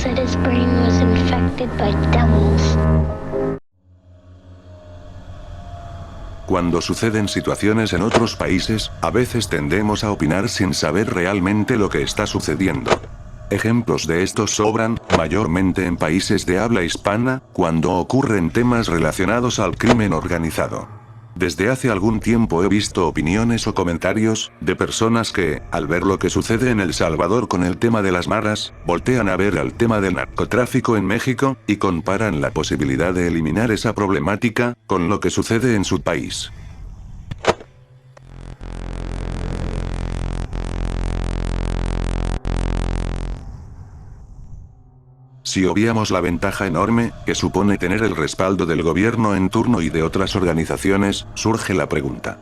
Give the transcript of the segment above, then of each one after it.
said his brain was infected by devils. Cuando suceden situaciones en otros países, a veces tendemos a opinar sin saber realmente lo que está sucediendo. Ejemplos de estos sobran, mayormente en países de habla hispana, cuando ocurren temas relacionados al crimen organizado. Desde hace algún tiempo he visto opiniones o comentarios de personas que, al ver lo que sucede en El Salvador con el tema de las maras, voltean a ver al tema del narcotráfico en México, y comparan la posibilidad de eliminar esa problemática con lo que sucede en su país. Si obviamos la ventaja enorme que supone tener el respaldo del gobierno en turno y de otras organizaciones, surge la pregunta: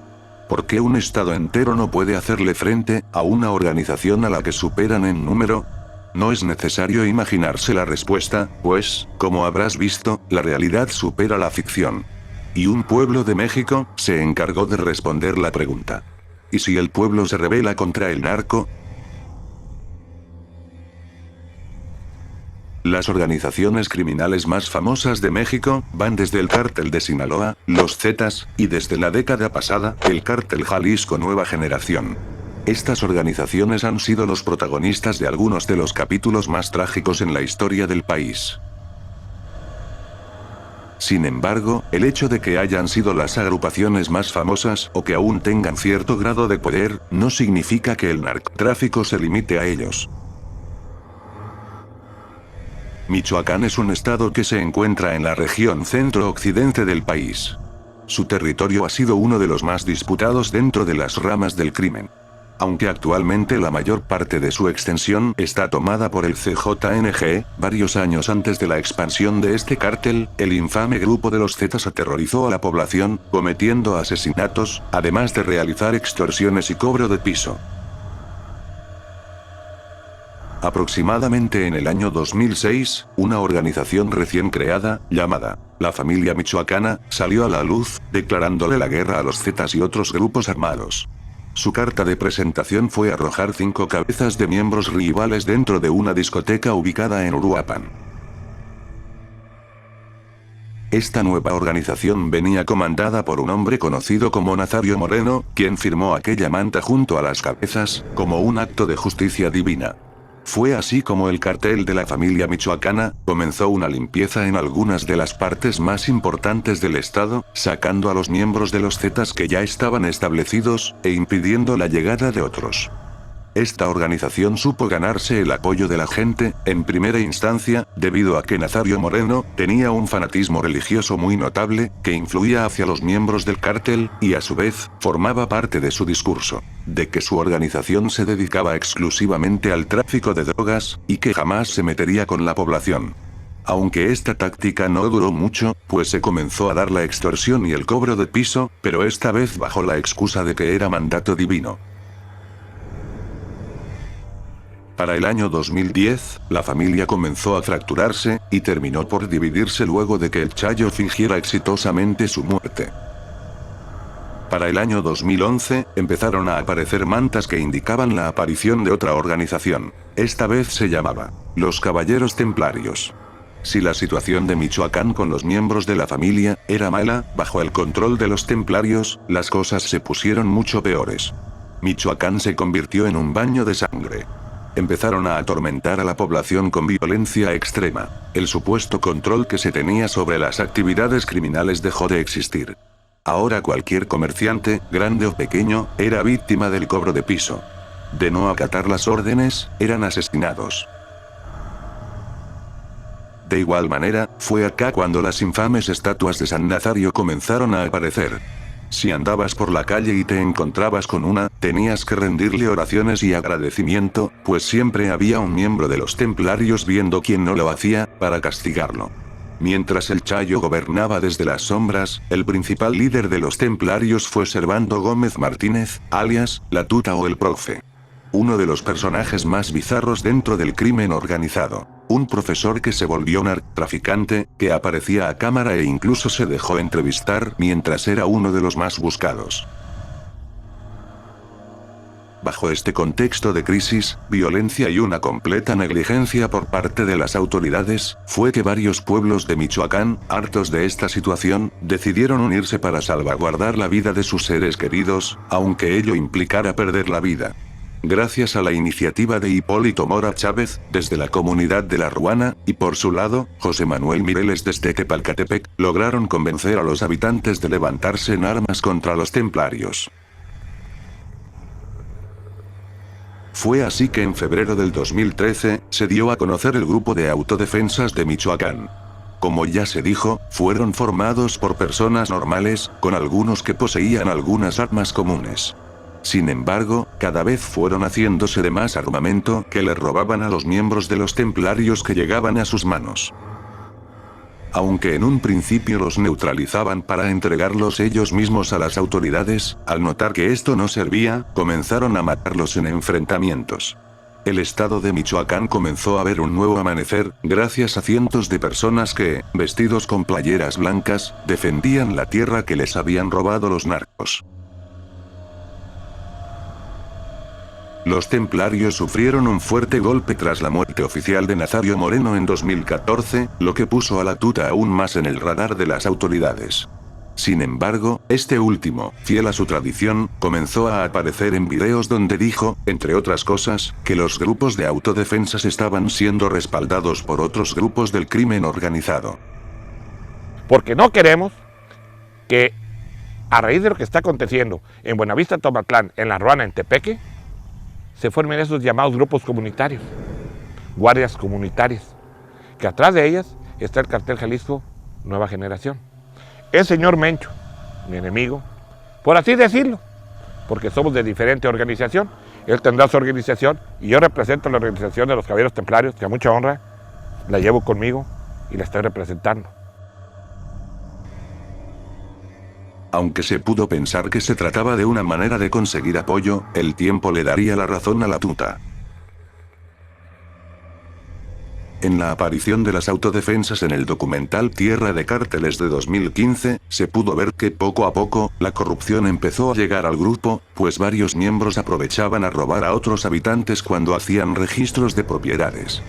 ¿por qué un estado entero no puede hacerle frente a una organización a la que superan en número? No es necesario imaginarse la respuesta, pues, como habrás visto, la realidad supera la ficción. Y un pueblo de México se encargó de responder la pregunta. ¿Y si el pueblo se rebela contra el narco? Las organizaciones criminales más famosas de México van desde el Cártel de Sinaloa, los Zetas, y desde la década pasada, el Cártel Jalisco Nueva Generación. Estas organizaciones han sido los protagonistas de algunos de los capítulos más trágicos en la historia del país. Sin embargo, el hecho de que hayan sido las agrupaciones más famosas o que aún tengan cierto grado de poder, no significa que el narcotráfico se limite a ellos. Michoacán es un estado que se encuentra en la región centro-occidente del país. Su territorio ha sido uno de los más disputados dentro de las ramas del crimen. Aunque actualmente la mayor parte de su extensión está tomada por el CJNG, varios años antes de la expansión de este cártel, el infame grupo de los Zetas aterrorizó a la población, cometiendo asesinatos, además de realizar extorsiones y cobro de piso. Aproximadamente en el año 2006, una organización recién creada, llamada La Familia Michoacana, salió a la luz, declarándole la guerra a los Zetas y otros grupos armados. Su carta de presentación fue arrojar 5 cabezas de miembros rivales dentro de una discoteca ubicada en Uruapan. Esta nueva organización venía comandada por un hombre conocido como Nazario Moreno, quien firmó aquella manta junto a las cabezas, como un acto de justicia divina. Fue así como el cartel de la familia michoacana comenzó una limpieza en algunas de las partes más importantes del estado, sacando a los miembros de los Zetas que ya estaban establecidos, e impidiendo la llegada de otros. Esta organización supo ganarse el apoyo de la gente, en primera instancia, debido a que Nazario Moreno tenía un fanatismo religioso muy notable, que influía hacia los miembros del cártel, y a su vez, formaba parte de su discurso, de que su organización se dedicaba exclusivamente al tráfico de drogas, y que jamás se metería con la población. Aunque esta táctica no duró mucho, pues se comenzó a dar la extorsión y el cobro de piso, pero esta vez bajo la excusa de que era mandato divino. Para el año 2010, la familia comenzó a fracturarse, y terminó por dividirse luego de que el Chayo fingiera exitosamente su muerte. Para el año 2011, empezaron a aparecer mantas que indicaban la aparición de otra organización. Esta vez se llamaba Los Caballeros Templarios. Si la situación de Michoacán con los miembros de la familia era mala, bajo el control de los templarios, las cosas se pusieron mucho peores. Michoacán se convirtió en un baño de sangre. Empezaron a atormentar a la población con violencia extrema. El supuesto control que se tenía sobre las actividades criminales dejó de existir. Ahora cualquier comerciante, grande o pequeño, era víctima del cobro de piso. De no acatar las órdenes, eran asesinados. De igual manera, fue acá cuando las infames estatuas de San Nazario comenzaron a aparecer. Si andabas por la calle y te encontrabas con una, tenías que rendirle oraciones y agradecimiento, pues siempre había un miembro de los templarios viendo quién no lo hacía, para castigarlo. Mientras el Chayo gobernaba desde las sombras, el principal líder de los templarios fue Servando Gómez Martínez, alias, La Tuta o el Profe. Uno de los personajes más bizarros dentro del crimen organizado. Un profesor que se volvió narcotraficante, que aparecía a cámara e incluso se dejó entrevistar mientras era uno de los más buscados. Bajo este contexto de crisis, violencia y una completa negligencia por parte de las autoridades, fue que varios pueblos de Michoacán, hartos de esta situación, decidieron unirse para salvaguardar la vida de sus seres queridos, aunque ello implicara perder la vida. Gracias a la iniciativa de Hipólito Mora Chávez, desde la comunidad de La Ruana, y por su lado, José Manuel Mireles desde Tepalcatepec, lograron convencer a los habitantes de levantarse en armas contra los templarios. Fue así que en febrero del 2013, se dio a conocer el Grupo de Autodefensas de Michoacán. Como ya se dijo, fueron formados por personas normales, con algunos que poseían algunas armas comunes. Sin embargo, cada vez fueron haciéndose de más armamento que le robaban a los miembros de los templarios que llegaban a sus manos. Aunque en un principio los neutralizaban para entregarlos ellos mismos a las autoridades, al notar que esto no servía, comenzaron a matarlos en enfrentamientos. El estado de Michoacán comenzó a ver un nuevo amanecer, gracias a cientos de personas que, vestidos con playeras blancas, defendían la tierra que les habían robado los narcos. Los templarios sufrieron un fuerte golpe tras la muerte oficial de Nazario Moreno en 2014, lo que puso a la tuta aún más en el radar de las autoridades. Sin embargo, este último, fiel a su tradición, comenzó a aparecer en videos donde dijo, entre otras cosas, que los grupos de autodefensas estaban siendo respaldados por otros grupos del crimen organizado. Porque no queremos que, a raíz de lo que está aconteciendo en Buenavista, Tomatlán, en La Ruana, en Tepeque, se formen esos llamados grupos comunitarios, guardias comunitarias, que atrás de ellas está el cartel Jalisco Nueva Generación. El señor Mencho, mi enemigo, por así decirlo, porque somos de diferente organización. Él tendrá su organización y yo represento la organización de los Caballeros Templarios, que a mucha honra la llevo conmigo y la estoy representando. Aunque se pudo pensar que se trataba de una manera de conseguir apoyo, el tiempo le daría la razón a la tuta. En la aparición de las autodefensas en el documental Tierra de Cárteles de 2015, se pudo ver que poco a poco, la corrupción empezó a llegar al grupo, pues varios miembros aprovechaban a robar a otros habitantes cuando hacían registros de propiedades.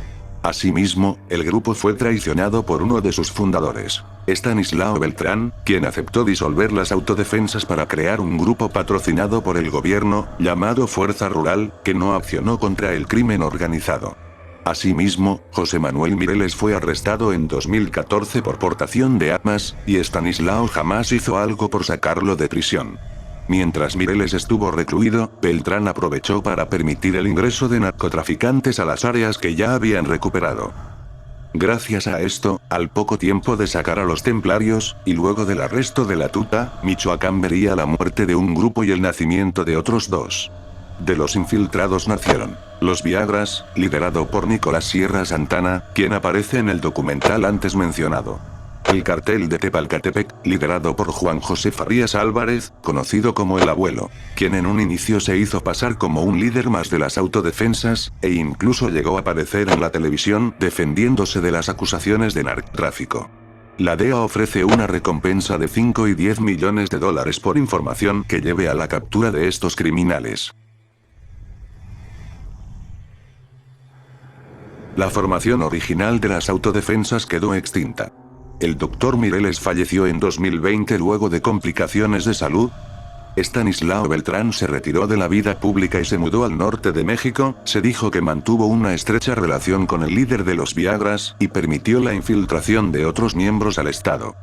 Asimismo, el grupo fue traicionado por uno de sus fundadores, Estanislao Beltrán, quien aceptó disolver las autodefensas para crear un grupo patrocinado por el gobierno, llamado Fuerza Rural, que no accionó contra el crimen organizado. Asimismo, José Manuel Mireles fue arrestado en 2014 por portación de armas, y Estanislao jamás hizo algo por sacarlo de prisión. Mientras Mireles estuvo recluido, Beltrán aprovechó para permitir el ingreso de narcotraficantes a las áreas que ya habían recuperado. Gracias a esto, al poco tiempo de sacar a los templarios, y luego del arresto de la tuta, Michoacán vería la muerte de un grupo y el nacimiento de otros dos. De los infiltrados nacieron los Viagras, liderado por Nicolás Sierra Santana, quien aparece en el documental antes mencionado. El cartel de Tepalcatepec, liderado por Juan José Farías Álvarez, conocido como el Abuelo, quien en un inicio se hizo pasar como un líder más de las autodefensas, e incluso llegó a aparecer en la televisión defendiéndose de las acusaciones de narcotráfico. La DEA ofrece una recompensa de 5 y 10 millones de dólares por información que lleve a la captura de estos criminales. La formación original de las autodefensas quedó extinta. El doctor Mireles falleció en 2020 luego de complicaciones de salud. Estanislao Beltrán se retiró de la vida pública y se mudó al norte de México. Se dijo que mantuvo una estrecha relación con el líder de los Viagras, y permitió la infiltración de otros miembros al Estado.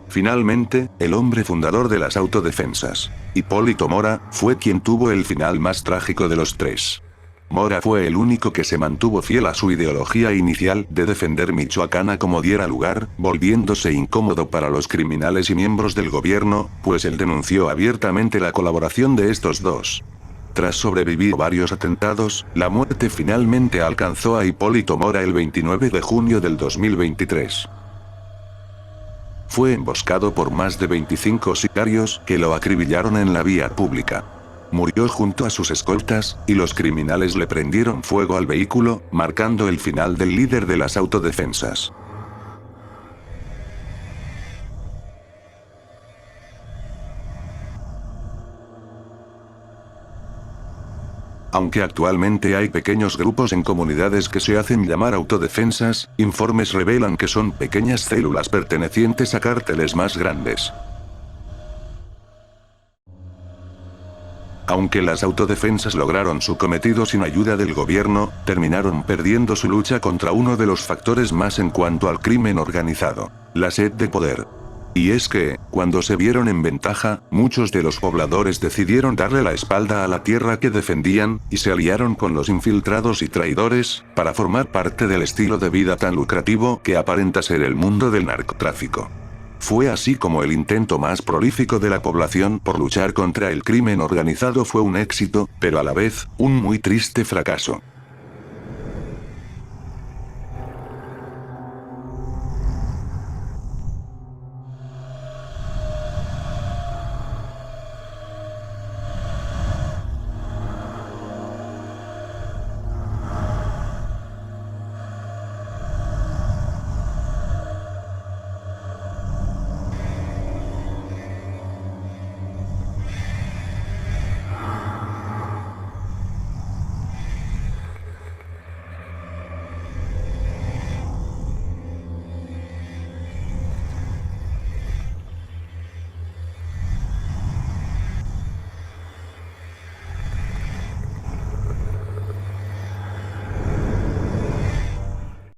Finalmente, el hombre fundador de las autodefensas, Hipólito Mora, fue quien tuvo el final más trágico de los tres. Mora fue el único que se mantuvo fiel a su ideología inicial de defender Michoacán a como diera lugar, volviéndose incómodo para los criminales y miembros del gobierno, pues él denunció abiertamente la colaboración de estos dos. Tras sobrevivir varios atentados, la muerte finalmente alcanzó a Hipólito Mora el 29 de junio del 2023. Fue emboscado por más de 25 sicarios que lo acribillaron en la vía pública. Murió junto a sus escoltas, y los criminales le prendieron fuego al vehículo, marcando el final del líder de las autodefensas. Aunque actualmente hay pequeños grupos en comunidades que se hacen llamar autodefensas, informes revelan que son pequeñas células pertenecientes a cárteles más grandes. Aunque las autodefensas lograron su cometido sin ayuda del gobierno, terminaron perdiendo su lucha contra uno de los factores más en cuanto al crimen organizado: la sed de poder. Y es que, cuando se vieron en ventaja, muchos de los pobladores decidieron darle la espalda a la tierra que defendían, y se aliaron con los infiltrados y traidores, para formar parte del estilo de vida tan lucrativo que aparenta ser el mundo del narcotráfico. Fue así como el intento más prolífico de la población por luchar contra el crimen organizado fue un éxito, pero a la vez, un muy triste fracaso.